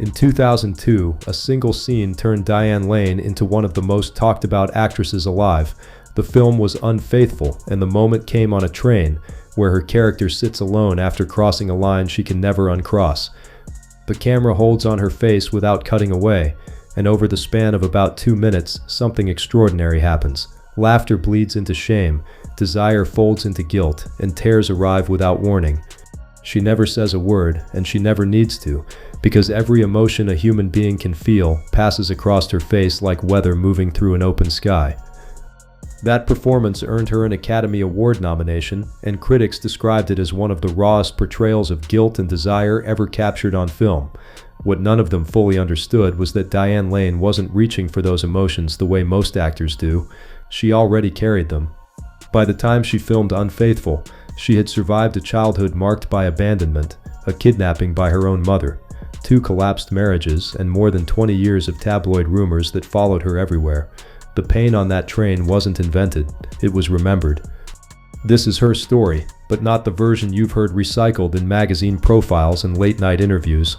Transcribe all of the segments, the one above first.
In 2002, a single scene turned Diane Lane into one of the most talked about actresses alive. The film was Unfaithful, and the moment came on a train, where her character sits alone after crossing a line she can never uncross. The camera holds on her face without cutting away, and over the span of about 2 minutes, something extraordinary happens. Laughter bleeds into shame, desire folds into guilt, and tears arrive without warning. She never says a word, and she never needs to, because every emotion a human being can feel passes across her face like weather moving through an open sky. That performance earned her an Academy Award nomination, and critics described it as one of the rawest portrayals of guilt and desire ever captured on film. What none of them fully understood was that Diane Lane wasn't reaching for those emotions the way most actors do. She already carried them. By the time she filmed Unfaithful, she had survived a childhood marked by abandonment, a kidnapping by her own mother, 2 collapsed marriages, and more than 20 years of tabloid rumors that followed her everywhere. The pain on that train wasn't invented, it was remembered. This is her story, but not the version you've heard recycled in magazine profiles and late-night interviews.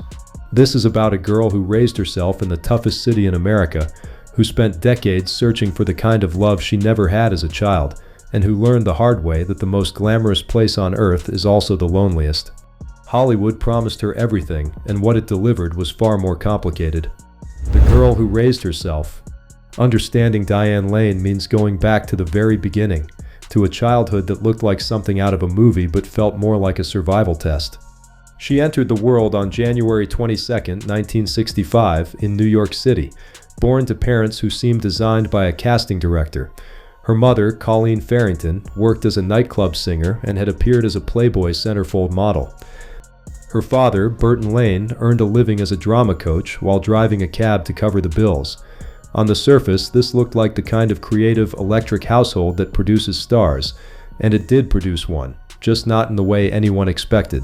This is about a girl who raised herself in the toughest city in America, who spent decades searching for the kind of love she never had as a child, and who learned the hard way that the most glamorous place on earth is also the loneliest. Hollywood promised her everything, and what it delivered was far more complicated. The girl who raised herself. Understanding Diane Lane means going back to the very beginning, to a childhood that looked like something out of a movie but felt more like a survival test. She entered the world on January 22, 1965, in New York City, born to parents who seemed designed by a casting director. Her mother, Colleen Farrington, worked as a nightclub singer and had appeared as a Playboy centerfold model. Her father, Burton Lane, earned a living as a drama coach while driving a cab to cover the bills. On the surface, this looked like the kind of creative, electric household that produces stars, and it did produce one, just not in the way anyone expected.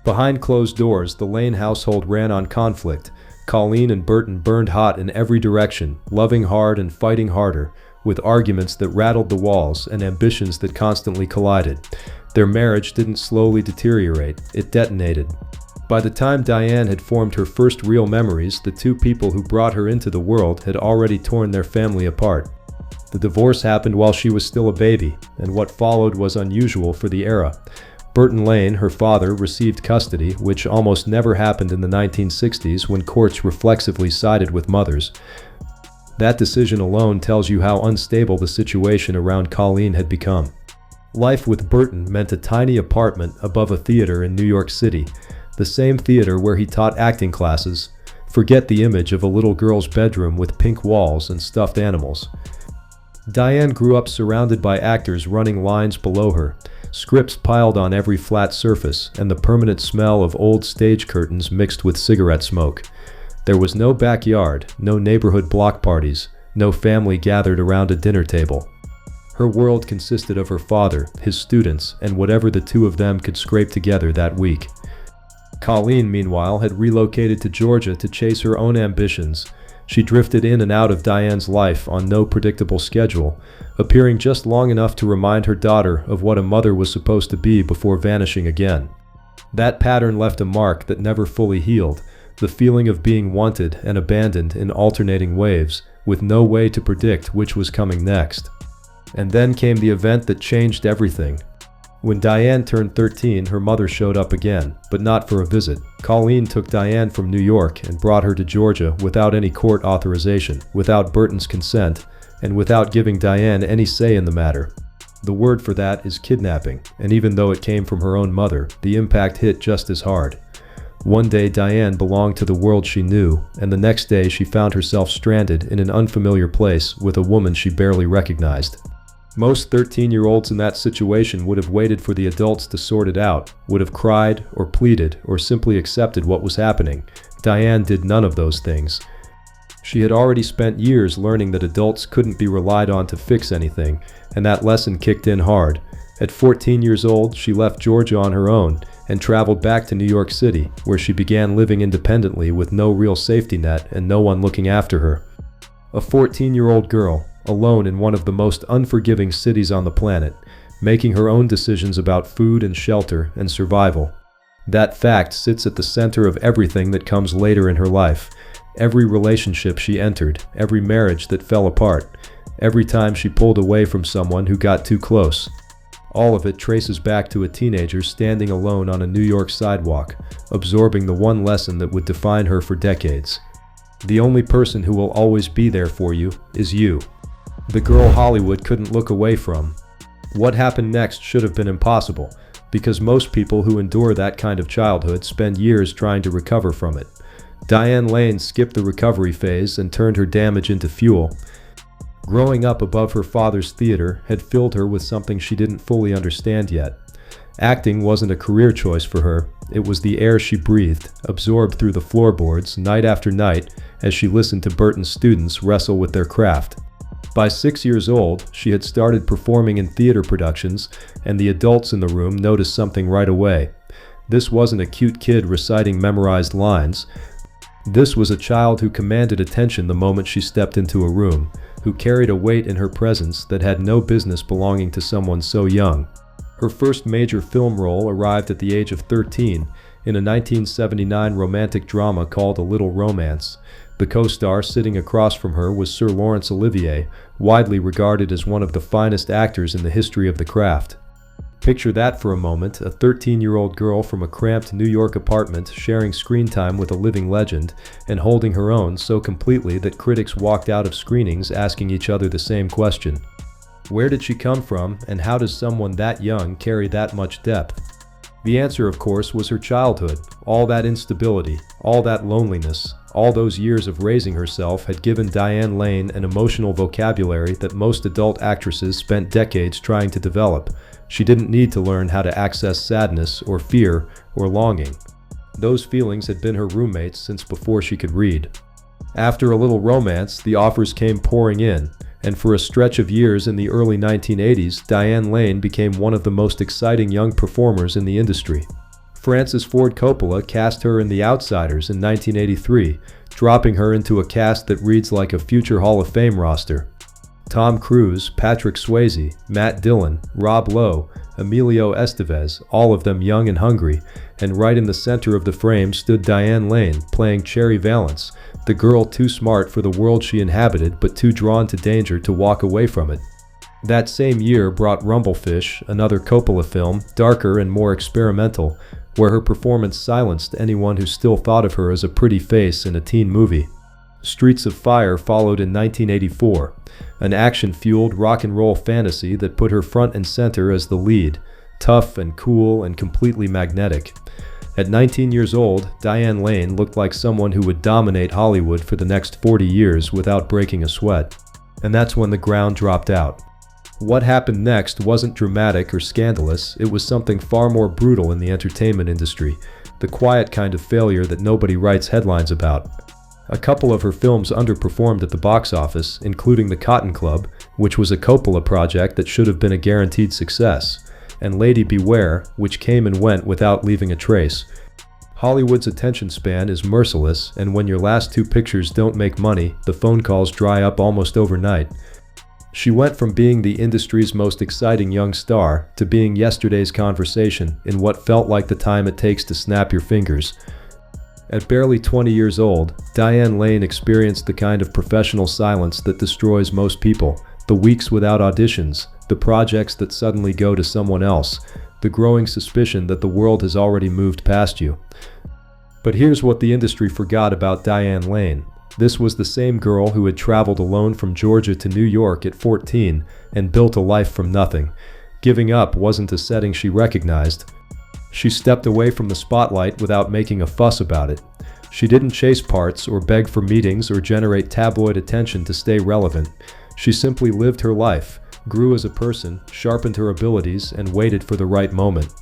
Behind closed doors, the Lane household ran on conflict. Colleen and Burton burned hot in every direction, loving hard and fighting harder, with arguments that rattled the walls and ambitions that constantly collided. Their marriage didn't slowly deteriorate, it detonated. By the time Diane had formed her first real memories, the 2 people who brought her into the world had already torn their family apart. The divorce happened while she was still a baby, and what followed was unusual for the era. Burton Lane, her father, received custody, which almost never happened in the 1960s when courts reflexively sided with mothers. That decision alone tells you how unstable the situation around Colleen had become. Life with Burton meant a tiny apartment above a theater in New York City, the same theater where he taught acting classes. Forget the image of a little girl's bedroom with pink walls and stuffed animals. Diane grew up surrounded by actors running lines below her, scripts piled on every flat surface, and the permanent smell of old stage curtains mixed with cigarette smoke. There was no backyard, no neighborhood block parties, no family gathered around a dinner table. Her world consisted of her father, his students, and whatever the 2 of them could scrape together that week. Colleen, meanwhile, had relocated to Georgia to chase her own ambitions. She drifted in and out of Diane's life on no predictable schedule, appearing just long enough to remind her daughter of what a mother was supposed to be before vanishing again. That pattern left a mark that never fully healed, the feeling of being wanted and abandoned in alternating waves, with no way to predict which was coming next. And then came the event that changed everything. When Diane turned 13, her mother showed up again, but not for a visit. Colleen took Diane from New York and brought her to Georgia without any court authorization, without Burton's consent, and without giving Diane any say in the matter. The word for that is kidnapping, and even though it came from her own mother, the impact hit just as hard. One day Diane belonged to the world she knew, and the next day she found herself stranded in an unfamiliar place with a woman she barely recognized. Most 13-year-olds in that situation would have waited for the adults to sort it out, would have cried or pleaded or simply accepted what was happening. Diane did none of those things. She had already spent years learning that adults couldn't be relied on to fix anything, and that lesson kicked in hard. At 14 years old, she left Georgia on her own and traveled back to New York City, where she began living independently with no real safety net and no one looking after her. A 14-year-old girl, alone in one of the most unforgiving cities on the planet, making her own decisions about food and shelter and survival. That fact sits at the center of everything that comes later in her life. Every relationship she entered, every marriage that fell apart, every time she pulled away from someone who got too close. All of it traces back to a teenager standing alone on a New York sidewalk, absorbing the one lesson that would define her for decades. The only person who will always be there for you is you. The girl Hollywood couldn't look away from. What happened next should have been impossible, because most people who endure that kind of childhood spend years trying to recover from it. Diane Lane skipped the recovery phase and turned her damage into fuel. Growing up above her father's theater had filled her with something she didn't fully understand yet. Acting wasn't a career choice for her, it was the air she breathed, absorbed through the floorboards night after night as she listened to Burton's students wrestle with their craft. By 6 years old, she had started performing in theater productions, and the adults in the room noticed something right away. This wasn't a cute kid reciting memorized lines. This was a child who commanded attention the moment she stepped into a room, who carried a weight in her presence that had no business belonging to someone so young. Her first major film role arrived at the age of 13 in a 1979 romantic drama called A Little Romance. The co-star sitting across from her was Sir Laurence Olivier, widely regarded as one of the finest actors in the history of the craft. Picture that for a moment, a 13-year-old girl from a cramped New York apartment sharing screen time with a living legend and holding her own so completely that critics walked out of screenings asking each other the same question. Where did she come from, and how does someone that young carry that much depth? The answer, of course, was her childhood. All that instability, all that loneliness, all those years of raising herself had given Diane Lane an emotional vocabulary that most adult actresses spent decades trying to develop. She didn't need to learn how to access sadness or fear or longing. Those feelings had been her roommates since before she could read. After A Little Romance, the offers came pouring in, and for a stretch of years in the early 1980s, Diane Lane became one of the most exciting young performers in the industry. Francis Ford Coppola cast her in The Outsiders in 1983, dropping her into a cast that reads like a future Hall of Fame roster. Tom Cruise, Patrick Swayze, Matt Dillon, Rob Lowe, Emilio Estevez, all of them young and hungry, and right in the center of the frame stood Diane Lane, playing Cherry Valance, the girl too smart for the world she inhabited but too drawn to danger to walk away from it. That same year brought Rumblefish, another Coppola film, darker and more experimental, where her performance silenced anyone who still thought of her as a pretty face in a teen movie. Streets of Fire followed in 1984, an action-fueled rock and roll fantasy that put her front and center as the lead, tough and cool and completely magnetic. At 19 years old, Diane Lane looked like someone who would dominate Hollywood for the next 40 years without breaking a sweat. And that's when the ground dropped out. What happened next wasn't dramatic or scandalous, it was something far more brutal in the entertainment industry, the quiet kind of failure that nobody writes headlines about. A couple of her films underperformed at the box office, including The Cotton Club, which was a Coppola project that should have been a guaranteed success, and Lady Beware, which came and went without leaving a trace. Hollywood's attention span is merciless, and when your last two pictures don't make money, the phone calls dry up almost overnight. She went from being the industry's most exciting young star to being yesterday's conversation in what felt like the time it takes to snap your fingers. At barely 20 years old, Diane Lane experienced the kind of professional silence that destroys most people, the weeks without auditions, the projects that suddenly go to someone else, the growing suspicion that the world has already moved past you. But here's what the industry forgot about Diane Lane. This was the same girl who had traveled alone from Georgia to New York at 14 and built a life from nothing. Giving up wasn't a setting she recognized. She stepped away from the spotlight without making a fuss about it. She didn't chase parts or beg for meetings or generate tabloid attention to stay relevant. She simply lived her life, grew as a person, sharpened her abilities, and waited for the right moment.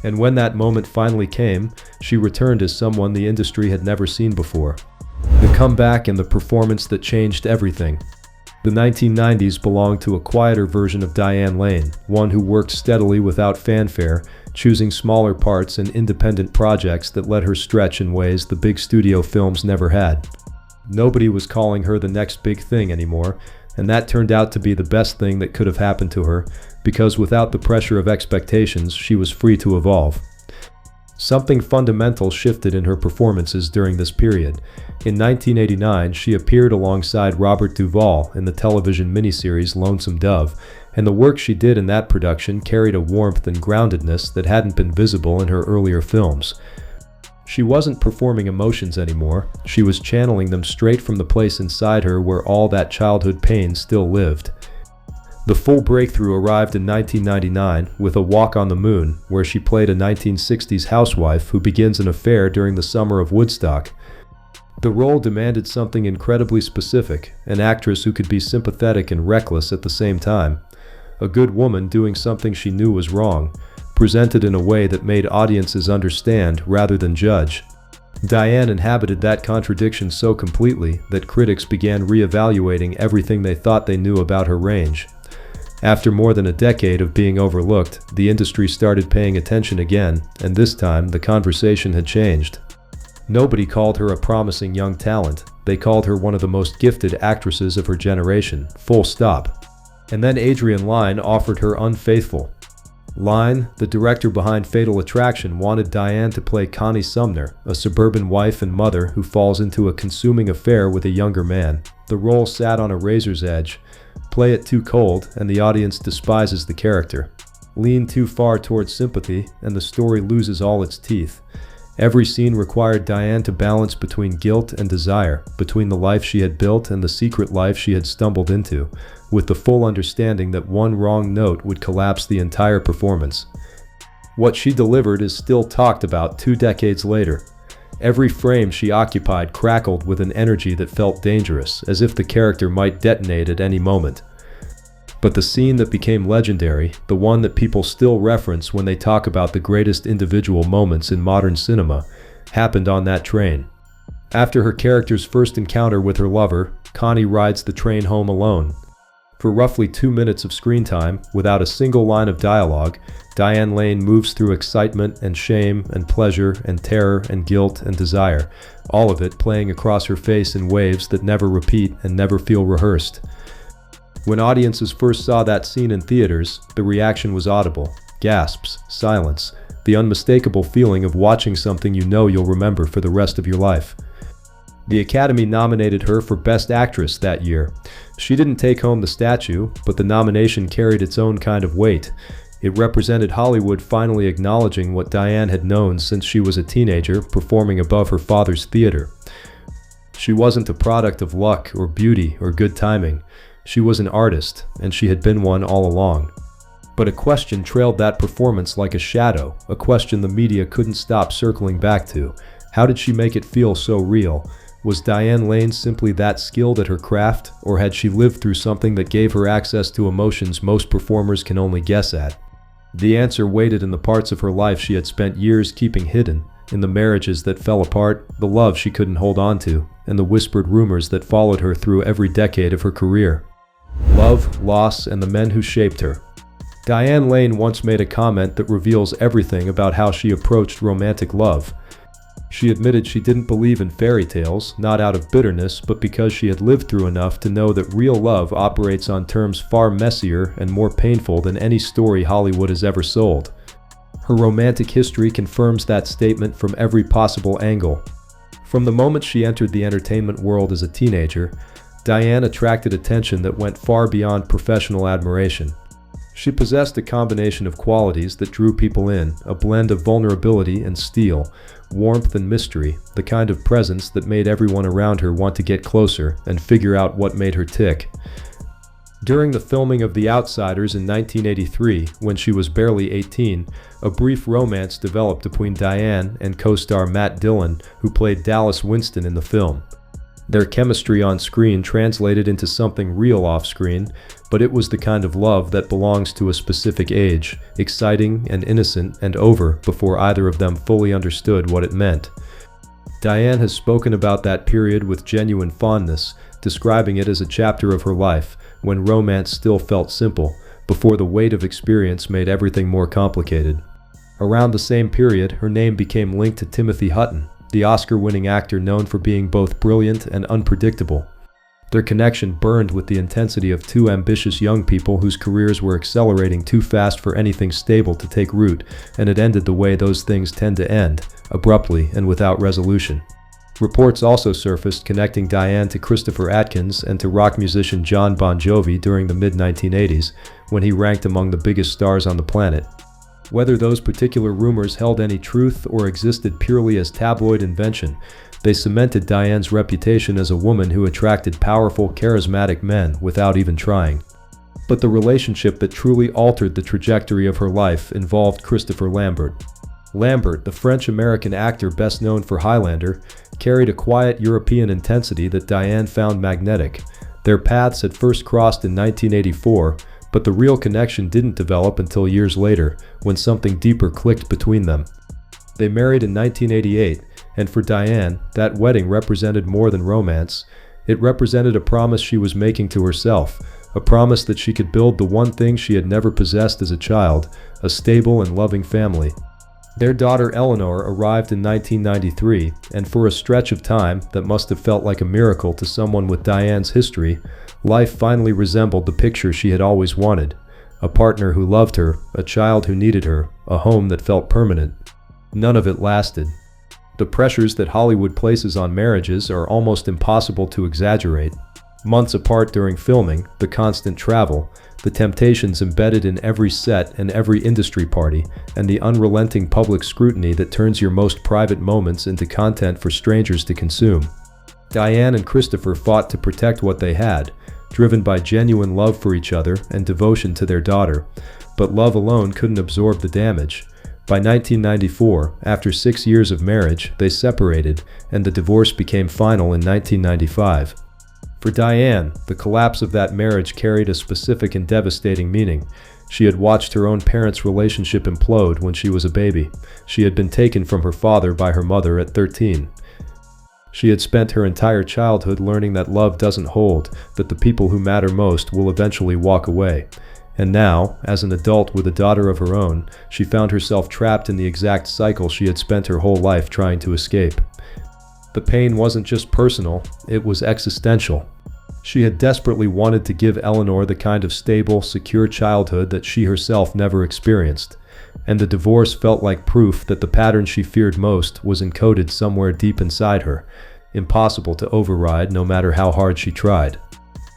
And when that moment finally came, she returned as someone the industry had never seen before. The comeback and the performance that changed everything. The 1990s belonged to a quieter version of Diane Lane, one who worked steadily without fanfare, choosing smaller parts and independent projects that let her stretch in ways the big studio films never had. Nobody was calling her the next big thing anymore, and that turned out to be the best thing that could have happened to her, because without the pressure of expectations, she was free to evolve. Something fundamental shifted in her performances during this period. In 1989, she appeared alongside Robert Duvall in the television miniseries Lonesome Dove, and the work she did in that production carried a warmth and groundedness that hadn't been visible in her earlier films. She wasn't performing emotions anymore, she was channeling them straight from the place inside her where all that childhood pain still lived. The full breakthrough arrived in 1999 with A Walk on the Moon, where she played a 1960s housewife who begins an affair during the summer of Woodstock. The role demanded something incredibly specific, an actress who could be sympathetic and reckless at the same time. A good woman doing something she knew was wrong, presented in a way that made audiences understand rather than judge. Diane inhabited that contradiction so completely that critics began re-evaluating everything they thought they knew about her range. After more than a decade of being overlooked, the industry started paying attention again, and this time the conversation had changed. Nobody called her a promising young talent, they called her one of the most gifted actresses of her generation, full stop. And then Adrienne Lane offered her Unfaithful. Lane, the director behind Fatal Attraction, wanted Diane to play Connie Sumner, a suburban wife and mother who falls into a consuming affair with a younger man. The role sat on a razor's edge. Play it too cold, and the audience despises the character. Lean too far towards sympathy, and the story loses all its teeth. Every scene required Diane to balance between guilt and desire, between the life she had built and the secret life she had stumbled into, with the full understanding that one wrong note would collapse the entire performance. What she delivered is still talked about 2 decades later. Every frame she occupied crackled with an energy that felt dangerous, as if the character might detonate at any moment. But the scene that became legendary, the one that people still reference when they talk about the greatest individual moments in modern cinema, happened on that train. After her character's first encounter with her lover, Connie rides the train home alone. For roughly 2 minutes of screen time, without a single line of dialogue, Diane Lane moves through excitement and shame and pleasure and terror and guilt and desire, all of it playing across her face in waves that never repeat and never feel rehearsed. When audiences first saw that scene in theaters, the reaction was audible. Gasps, silence, the unmistakable feeling of watching something you know you'll remember for the rest of your life. The Academy nominated her for Best Actress that year. She didn't take home the statue, but the nomination carried its own kind of weight. It represented Hollywood finally acknowledging what Diane had known since she was a teenager, performing above her father's theater. She wasn't a product of luck or beauty or good timing. She was an artist, and she had been one all along. But a question trailed that performance like a shadow, a question the media couldn't stop circling back to. How did she make it feel so real? Was Diane Lane simply that skilled at her craft, or had she lived through something that gave her access to emotions most performers can only guess at? The answer waited in the parts of her life she had spent years keeping hidden, in the marriages that fell apart, the love she couldn't hold on to, and the whispered rumors that followed her through every decade of her career. Love, loss, and the men who shaped her. Diane Lane once made a comment that reveals everything about how she approached romantic love. She admitted she didn't believe in fairy tales, not out of bitterness, but because she had lived through enough to know that real love operates on terms far messier and more painful than any story Hollywood has ever sold. Her romantic history confirms that statement from every possible angle. From the moment she entered the entertainment world as a teenager, Diane attracted attention that went far beyond professional admiration. She possessed a combination of qualities that drew people in, a blend of vulnerability and steel, warmth and mystery, the kind of presence that made everyone around her want to get closer and figure out what made her tick. During the filming of The Outsiders in 1983, when she was barely 18, a brief romance developed between Diane and co-star Matt Dillon, who played Dallas Winston in the film. Their chemistry on screen translated into something real off-screen, but it was the kind of love that belongs to a specific age, exciting and innocent and over before either of them fully understood what it meant. Diane has spoken about that period with genuine fondness, describing it as a chapter of her life, when romance still felt simple, before the weight of experience made everything more complicated. Around the same period, her name became linked to Timothy Hutton, the Oscar-winning actor known for being both brilliant and unpredictable. Their connection burned with the intensity of two ambitious young people whose careers were accelerating too fast for anything stable to take root, and it ended the way those things tend to end, abruptly and without resolution. Reports also surfaced connecting Diane to Christopher Atkins and to rock musician John Bon Jovi during the mid-1980s, when he ranked among the biggest stars on the planet. Whether those particular rumors held any truth or existed purely as tabloid invention, they cemented Diane's reputation as a woman who attracted powerful, charismatic men without even trying. But the relationship that truly altered the trajectory of her life involved Christopher Lambert. Lambert, the French-American actor best known for Highlander, carried a quiet European intensity that Diane found magnetic. Their paths had first crossed in 1984, but the real connection didn't develop until years later, when something deeper clicked between them. They married in 1988, and for Diane, that wedding represented more than romance. It represented a promise she was making to herself, a promise that she could build the one thing she had never possessed as a child, a stable and loving family. Their daughter Eleanor arrived in 1993, and for a stretch of time that must have felt like a miracle to someone with Diane's history, life finally resembled the picture she had always wanted. A partner who loved her, a child who needed her, a home that felt permanent. None of it lasted. The pressures that Hollywood places on marriages are almost impossible to exaggerate. Months apart during filming, the constant travel, the temptations embedded in every set and every industry party, and the unrelenting public scrutiny that turns your most private moments into content for strangers to consume. Diane and Christopher fought to protect what they had, driven by genuine love for each other and devotion to their daughter, but love alone couldn't absorb the damage. By 1994, after 6 years of marriage, they separated, and the divorce became final in 1995. For Diane, the collapse of that marriage carried a specific and devastating meaning. She had watched her own parents' relationship implode when she was a baby. She had been taken from her father by her mother at 13. She had spent her entire childhood learning that love doesn't hold, that the people who matter most will eventually walk away. And now, as an adult with a daughter of her own, she found herself trapped in the exact cycle she had spent her whole life trying to escape. The pain wasn't just personal, it was existential. She had desperately wanted to give Eleanor the kind of stable, secure childhood that she herself never experienced, and the divorce felt like proof that the pattern she feared most was encoded somewhere deep inside her, impossible to override no matter how hard she tried.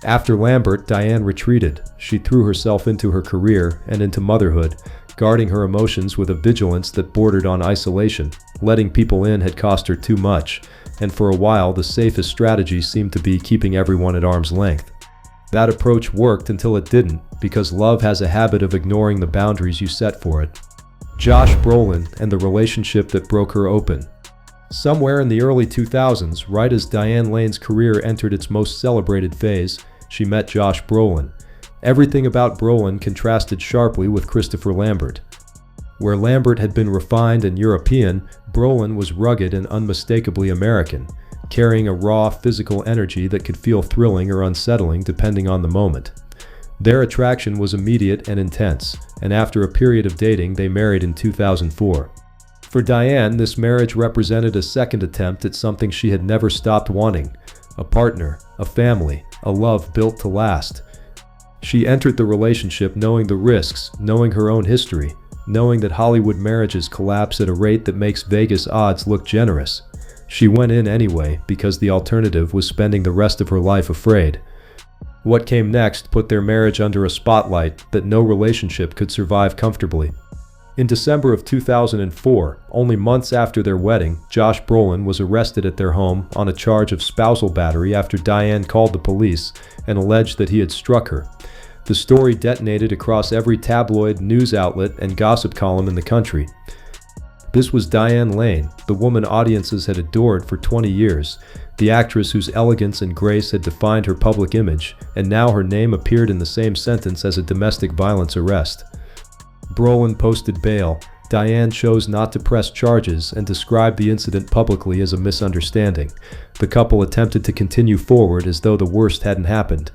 After Lambert, Diane retreated. She threw herself into her career and into motherhood, guarding her emotions with a vigilance that bordered on isolation. Letting people in had cost her too much, and for a while the safest strategy seemed to be keeping everyone at arm's length. That approach worked until it didn't, because love has a habit of ignoring the boundaries you set for it. Josh Brolin and the relationship that broke her open. Somewhere in the early 2000s, right as Diane Lane's career entered its most celebrated phase, she met Josh Brolin. Everything about Brolin contrasted sharply with Christopher Lambert. Where Lambert had been refined and European, Brolin was rugged and unmistakably American, carrying a raw, physical energy that could feel thrilling or unsettling depending on the moment. Their attraction was immediate and intense, and after a period of dating, they married in 2004. For Diane, this marriage represented a second attempt at something she had never stopped wanting: a partner, a family, a love built to last. She entered the relationship knowing the risks, knowing her own history, knowing that Hollywood marriages collapse at a rate that makes Vegas odds look generous. She went in anyway because the alternative was spending the rest of her life afraid. What came next put their marriage under a spotlight that no relationship could survive comfortably. In December of 2004, only months after their wedding, Josh Brolin was arrested at their home on a charge of spousal battery after Diane called the police and alleged that he had struck her. The story detonated across every tabloid, news outlet, and gossip column in the country. This was Diane Lane, the woman audiences had adored for 20 years, the actress whose elegance and grace had defined her public image, and now her name appeared in the same sentence as a domestic violence arrest. Brolin posted bail. Diane chose not to press charges and described the incident publicly as a misunderstanding. The couple attempted to continue forward as though the worst hadn't happened.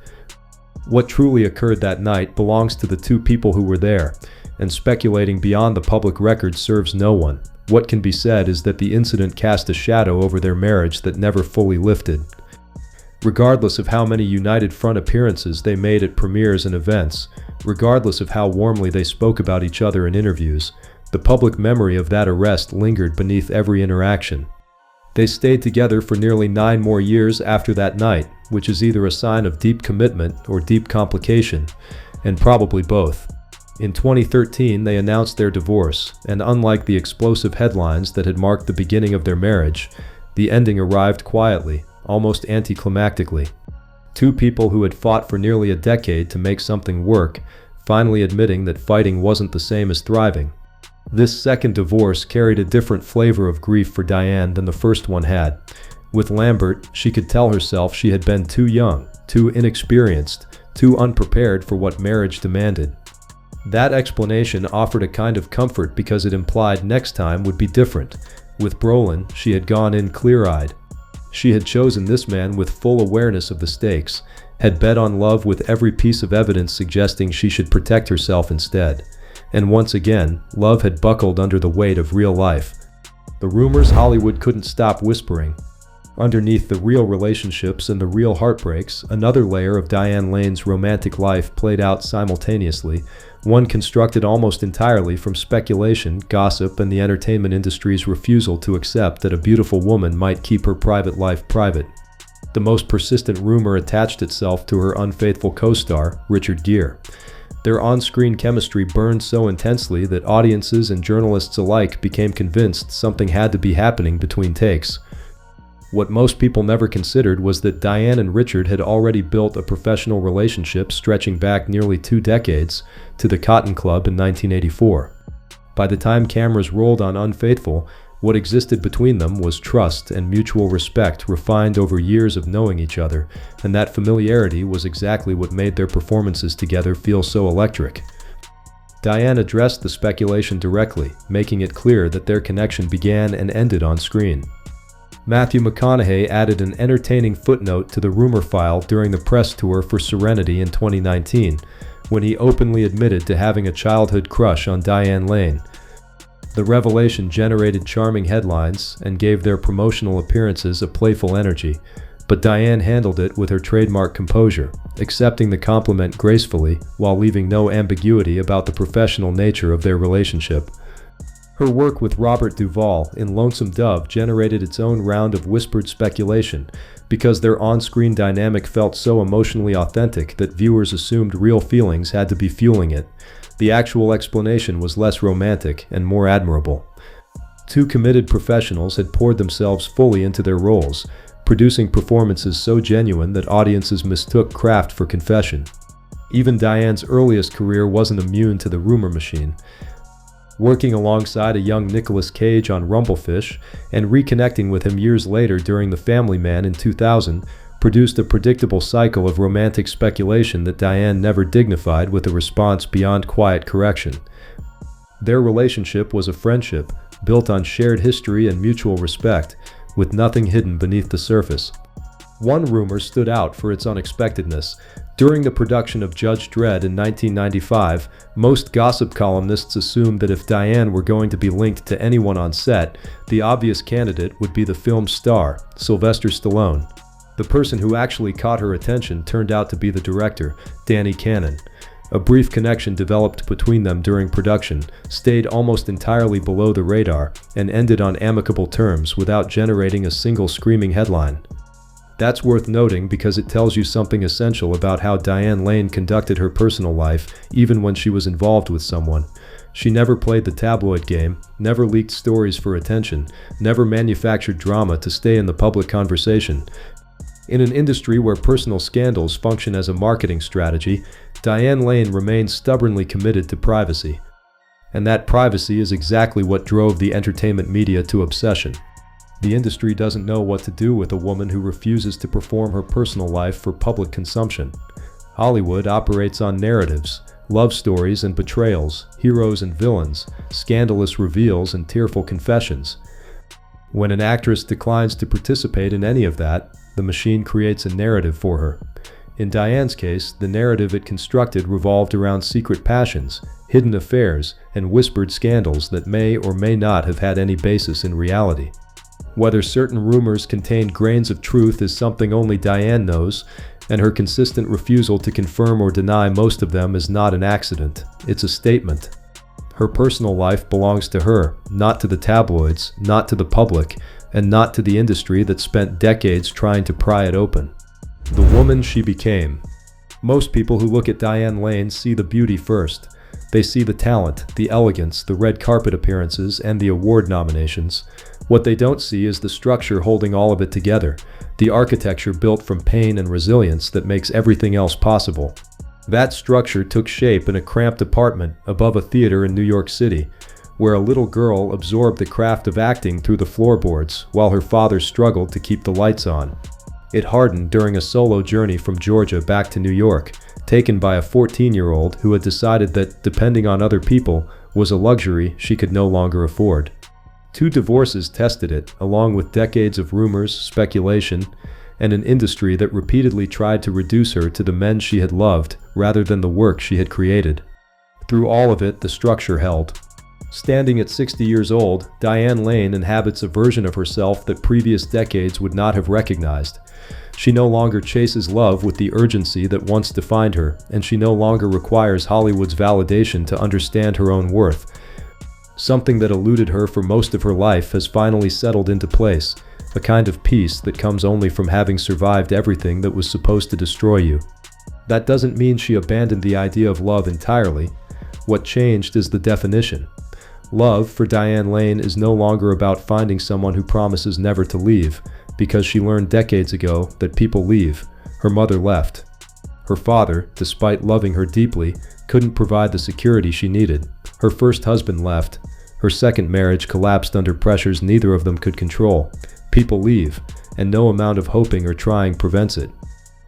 What truly occurred that night belongs to the two people who were there, and speculating beyond the public record serves no one. What can be said is that the incident cast a shadow over their marriage that never fully lifted. Regardless of how many united front appearances they made at premieres and events, regardless of how warmly they spoke about each other in interviews, the public memory of that arrest lingered beneath every interaction. They stayed together for nearly 9 more years after that night, which is either a sign of deep commitment or deep complication, and probably both. In 2013, they announced their divorce, and unlike the explosive headlines that had marked the beginning of their marriage, the ending arrived quietly, almost anticlimactically. Two people who had fought for nearly a decade to make something work, finally admitting that fighting wasn't the same as thriving. This second divorce carried a different flavor of grief for Diane than the first one had. With Lambert, she could tell herself she had been too young, too inexperienced, too unprepared for what marriage demanded. That explanation offered a kind of comfort because it implied next time would be different. With Brolin, she had gone in clear-eyed. She had chosen this man with full awareness of the stakes, had bet on love with every piece of evidence suggesting she should protect herself instead. And once again, love had buckled under the weight of real life. The rumors Hollywood couldn't stop whispering. Underneath the real relationships and the real heartbreaks, another layer of Diane Lane's romantic life played out simultaneously, one constructed almost entirely from speculation, gossip, and the entertainment industry's refusal to accept that a beautiful woman might keep her private life private. The most persistent rumor attached itself to her unfaithful co-star, Richard Gere. Their on-screen chemistry burned so intensely that audiences and journalists alike became convinced something had to be happening between takes. What most people never considered was that Diane and Richard had already built a professional relationship stretching back nearly 2 decades to the Cotton Club in 1984. By the time cameras rolled on Unfaithful, what existed between them was trust and mutual respect refined over years of knowing each other, and that familiarity was exactly what made their performances together feel so electric. Diane addressed the speculation directly, making it clear that their connection began and ended on screen. Matthew McConaughey added an entertaining footnote to the rumor file during the press tour for Serenity in 2019, when he openly admitted to having a childhood crush on Diane Lane. The revelation generated charming headlines and gave their promotional appearances a playful energy, but Diane handled it with her trademark composure, accepting the compliment gracefully while leaving no ambiguity about the professional nature of their relationship. Her work with Robert Duvall in Lonesome Dove generated its own round of whispered speculation, because their on-screen dynamic felt so emotionally authentic that viewers assumed real feelings had to be fueling it. The actual explanation was less romantic and more admirable. Two committed professionals had poured themselves fully into their roles, producing performances so genuine that audiences mistook craft for confession. Even Diane's earliest career wasn't immune to the rumor machine. Working alongside a young Nicolas Cage on Rumblefish and reconnecting with him years later during The Family Man in 2000 produced a predictable cycle of romantic speculation that Diane never dignified with a response beyond quiet correction. Their relationship was a friendship built on shared history and mutual respect, with nothing hidden beneath the surface. One rumor stood out for its unexpectedness. During the production of Judge Dredd in 1995, most gossip columnists assumed that if Diane were going to be linked to anyone on set, the obvious candidate would be the film's star, Sylvester Stallone. The person who actually caught her attention turned out to be the director, Danny Cannon. A brief connection developed between them during production, stayed almost entirely below the radar, and ended on amicable terms without generating a single screaming headline. That's worth noting because it tells you something essential about how Diane Lane conducted her personal life, even when she was involved with someone. She never played the tabloid game, never leaked stories for attention, never manufactured drama to stay in the public conversation. In an industry where personal scandals function as a marketing strategy, Diane Lane remains stubbornly committed to privacy. And that privacy is exactly what drove the entertainment media to obsession. The industry doesn't know what to do with a woman who refuses to perform her personal life for public consumption. Hollywood operates on narratives, love stories and betrayals, heroes and villains, scandalous reveals and tearful confessions. When an actress declines to participate in any of that, the machine creates a narrative for her. In Diane's case, the narrative it constructed revolved around secret passions, hidden affairs, and whispered scandals that may or may not have had any basis in reality. Whether certain rumors contained grains of truth is something only Diane knows, and her consistent refusal to confirm or deny most of them is not an accident. It's a statement. Her personal life belongs to her, not to the tabloids, not to the public, and not to the industry that spent decades trying to pry it open. The woman she became. Most people who look at Diane Lane see the beauty first. They see the talent, the elegance, the red carpet appearances, and the award nominations. What they don't see is the structure holding all of it together, the architecture built from pain and resilience that makes everything else possible. That structure took shape in a cramped apartment above a theater in New York City, where a little girl absorbed the craft of acting through the floorboards while her father struggled to keep the lights on. It hardened during a solo journey from Georgia back to New York, taken by a 14-year-old who had decided that depending on other people was a luxury she could no longer afford. 2 divorces tested it, along with decades of rumors, speculation, and an industry that repeatedly tried to reduce her to the men she had loved rather than the work she had created. Through all of it, the structure held. Standing at 60 years old, Diane Lane inhabits a version of herself that previous decades would not have recognized. She no longer chases love with the urgency that once defined her, and she no longer requires Hollywood's validation to understand her own worth. Something that eluded her for most of her life has finally settled into place, a kind of peace that comes only from having survived everything that was supposed to destroy you. That doesn't mean she abandoned the idea of love entirely. What changed is the definition. Love, for Diane Lane, is no longer about finding someone who promises never to leave, because she learned decades ago that people leave. Her mother left. Her father, despite loving her deeply, couldn't provide the security she needed. Her first husband left. Her second marriage collapsed under pressures neither of them could control. People leave, and no amount of hoping or trying prevents it.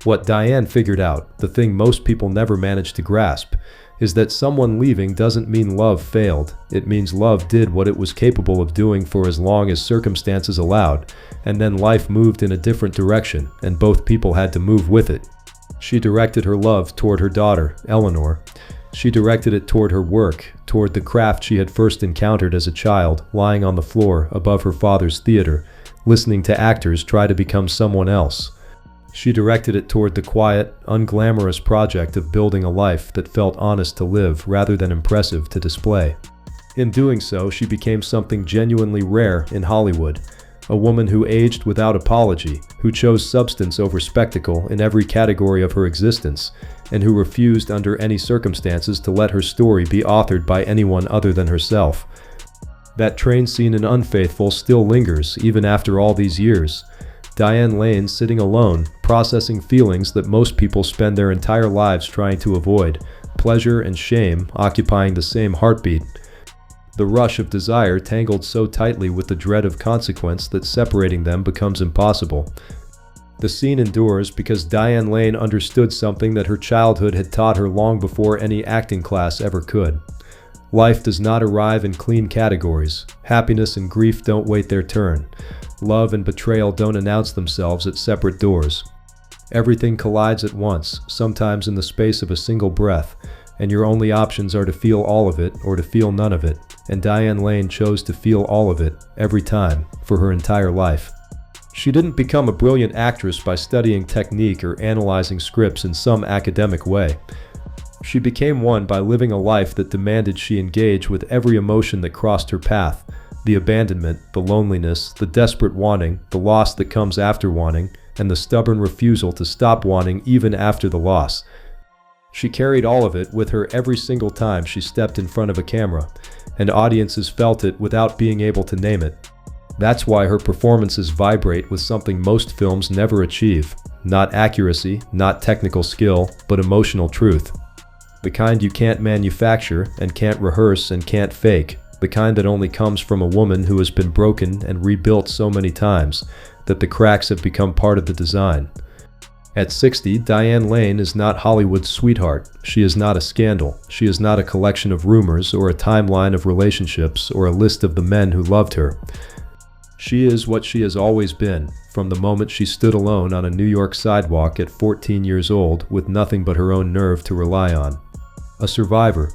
What Diane figured out, the thing most people never manage to grasp, is that someone leaving doesn't mean love failed. It means love did what it was capable of doing for as long as circumstances allowed, and then life moved in a different direction, and both people had to move with it. She directed her love toward her daughter, Eleanor. She directed it toward her work, toward the craft she had first encountered as a child, lying on the floor above her father's theater, listening to actors try to become someone else. She directed it toward the quiet, unglamorous project of building a life that felt honest to live rather than impressive to display. In doing so, she became something genuinely rare in Hollywood, a woman who aged without apology, who chose substance over spectacle in every category of her existence, and who refused under any circumstances to let her story be authored by anyone other than herself. That train scene in Unfaithful still lingers even after all these years. Diane Lane sitting alone, processing feelings that most people spend their entire lives trying to avoid, pleasure and shame occupying the same heartbeat. The rush of desire tangled so tightly with the dread of consequence that separating them becomes impossible. The scene endures because Diane Lane understood something that her childhood had taught her long before any acting class ever could. Life does not arrive in clean categories. Happiness and grief don't wait their turn. Love and betrayal don't announce themselves at separate doors. Everything collides at once, sometimes in the space of a single breath, and your only options are to feel all of it or to feel none of it, and Diane Lane chose to feel all of it, every time, for her entire life. She didn't become a brilliant actress by studying technique or analyzing scripts in some academic way. She became one by living a life that demanded she engage with every emotion that crossed her path: the abandonment, the loneliness, the desperate wanting, the loss that comes after wanting, and the stubborn refusal to stop wanting even after the loss. She carried all of it with her every single time she stepped in front of a camera, and audiences felt it without being able to name it. That's why her performances vibrate with something most films never achieve: not accuracy, not technical skill, but emotional truth. The kind you can't manufacture and can't rehearse and can't fake. The kind that only comes from a woman who has been broken and rebuilt so many times that the cracks have become part of the design. At 60, Diane Lane is not Hollywood's sweetheart. She is not a scandal. She is not a collection of rumors or a timeline of relationships or a list of the men who loved her. She is what she has always been, from the moment she stood alone on a New York sidewalk at 14 years old with nothing but her own nerve to rely on. A survivor,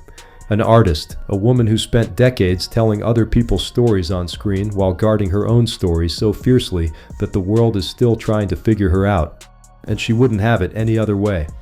An artist, a woman who spent decades telling other people's stories on screen while guarding her own stories so fiercely that the world is still trying to figure her out. And she wouldn't have it any other way.